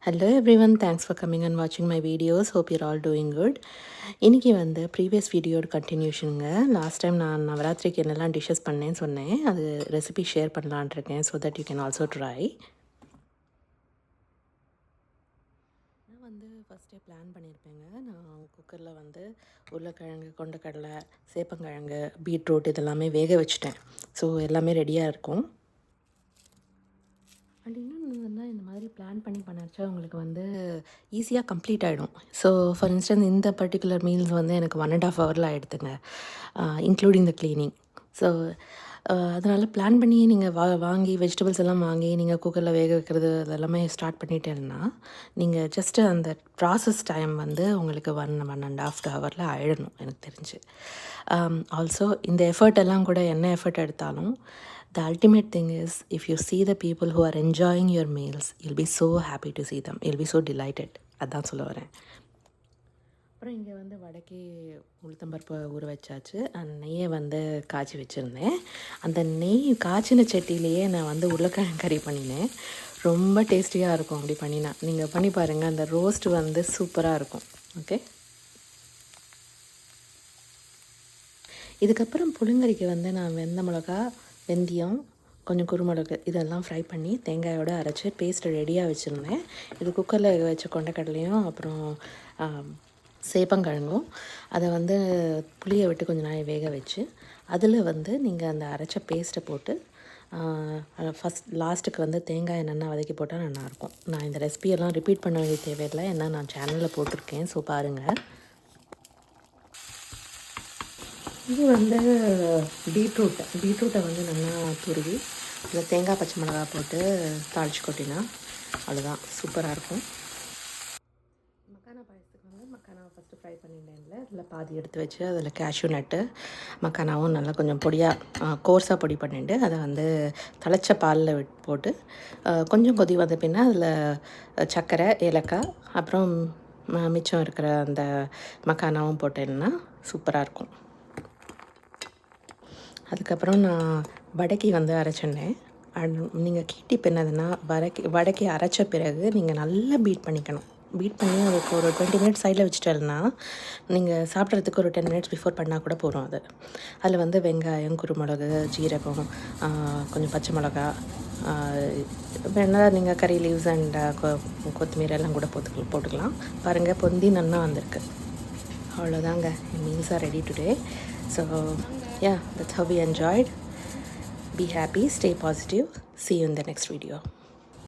Hello everyone, thanks for coming and watching my videos. Hope you're all doing good. இன்னைக்கு வந்து previous வீடியோட கண்டினியூஷனுங்க. Last time நான் நவராத்திரிக்கு என்னெல்லாம் dishes பண்ணேன்னு சொன்னேன். அது ரெசிபி ஷேர் பண்ணலான் இருக்கேன். So that you can also try. நான் வந்து ஃபஸ்ட்டே பிளான் பண்ணியிருப்பேங்க. நான் குக்கரில் வந்து உருளைக்கிழங்கு, கொண்டக்கடலை, சேப்பங்கிழங்கு, பீட்ரூட் இதெல்லாமே வேக வச்சுட்டேன். ஸோ எல்லாமே ரெடியாக இருக்கும். அண்ட் இன்னொன்று வந்து இந்த மாதிரி பிளான் பண்ணி பண்ணாச்சா உங்களுக்கு வந்து ஈஸியாக கம்ப்ளீட் ஆகிடும். ஸோ ஃபார் இன்ஸ்டன்ஸ் இந்த பர்டிகுலர் மீல்ஸ் வந்து எனக்கு 1.5 ஹவரில் ஆகிடுதுங்க, இன்க்ளூடிங் த க்ளீனிங். ஸோ அதனால் பிளான் பண்ணி நீங்கள் வாங்கி வெஜிடபிள்ஸ் எல்லாம் வாங்கி நீங்கள் குக்கரில் வேக வைக்கிறது அதெல்லாமே ஸ்டார்ட் பண்ணிட்டேன்னா நீங்கள் ஜஸ்ட்டு அந்த ப்ராசஸ் டைம் வந்து உங்களுக்கு 1.5 ஹவரில் ஆகிடணும் எனக்கு தெரிஞ்சு. ஆல்சோ இந்த எஃபர்ட் எல்லாம் கூட என்ன எஃபர்ட் எடுத்தாலும் the ultimate thing is, if you see the people who are enjoying your meals, you'll be so happy to see them. You'll be so delighted. அதான் சொல்ல வரேன். அப்புறம் இங்கே வந்து வடக்கே உளுத்தம்பருப்பு ஊற வச்சாச்சு. அந்த நெய்யை வந்து காய்ச்சி வச்சுருந்தேன். அந்த நெய் காய்ச்சின சட்டிலேயே நான் வந்து உருளைக்கிழங்கு கறி பண்ணினேன். ரொம்ப டேஸ்டியாக இருக்கும் அப்படி பண்ணினா. நீங்கள் பண்ணி பாருங்கள், அந்த ரோஸ்ட் வந்து சூப்பராக இருக்கும். ஓகே, இதுக்கப்புறம் புளிங்கறிக்கு வந்து நான் வெந்த மிளகா, வெந்தயம், கொஞ்சம் குருமிளகு இதெல்லாம் ஃப்ரை பண்ணி தேங்காயோடு அரைச்சி பேஸ்ட்டு ரெடியாக வச்சுருந்தேன். இது குக்கரில் வேக வச்ச கொண்டக்கடலையும் அப்புறம் சேப்பங்கிழங்கும் அதை வந்து புளியை விட்டு கொஞ்சம் நாள் வேக வச்சு அதில் வந்து நீங்கள் அந்த அரைச்ச பேஸ்ட்டை போட்டு லாஸ்ட்டுக்கு வந்து தேங்காய் என்னென்ன வதக்கி போட்டால் நல்லாயிருக்கும். நான் இந்த ரெசிபியெல்லாம் ரிப்பீட் பண்ண வேண்டிய தேவையில்லை, ஏன்னா நான் சேனலில் போட்டிருக்கேன். ஸோ பாருங்கள். இது வந்து பீட்ரூட்டை வந்து நல்லா துருவி அதில் தேங்காய் பச்சை மிளகா போட்டு தாளித்து கொட்டினா அவ்வளோதான், சூப்பராக இருக்கும். மக்கானா பாயசத்துக்கு வந்து மக்கானாவை ஃபஸ்ட்டு ஃப்ரை பண்ணிட்டேன்ல, அதில் பாதி எடுத்து வச்சு அதில் கேஷ்யூ நட்டு மக்கானாவும் நல்லா கொஞ்சம் பொடியாக கோர்ஸாக பொடி பண்ணிட்டு அதை வந்து தளைச்ச பாலில் போட்டு கொஞ்சம் கொதி வந்த பின்னா அதில் சர்க்கரை, ஏலக்காய், அப்புறம் மிச்சம் இருக்கிற அந்த மக்கானாவும் போட்டேன்னா சூப்பராக இருக்கும். அதுக்கப்புறம் நான் வடக்கி வந்து அரைச்சினேன். நீங்கள் கீட்டி பின்னதுன்னா வடக்கி அரைச்ச பிறகு நீங்கள் நல்லா பீட் பண்ணிக்கணும். பீட் பண்ணி அதுக்கு ஒரு 20 மினிட்ஸ் சைடில் வச்சுட்டேன்னா நீங்கள் சாப்பிட்றதுக்கு ஒரு 10 மினிட்ஸ் பிஃபோர் பண்ணால் கூட போகிறோம். அதில் வந்து வெங்காயம், குருமிளகு, ஜீரகம், கொஞ்சம் பச்சை மிளகா, வேணால் நீங்கள் கறி லீவ்ஸ் அண்ட் கொத்தமல்லி எல்லாம் கூட போட்டுக்கலாம். பாருங்கள், பொந்தி நல்லா வந்திருக்கு. அவ்வளோதாங்க, meals are ready today. So yeah, that's how we enjoyed. Be happy, stay positive. See you in the next video.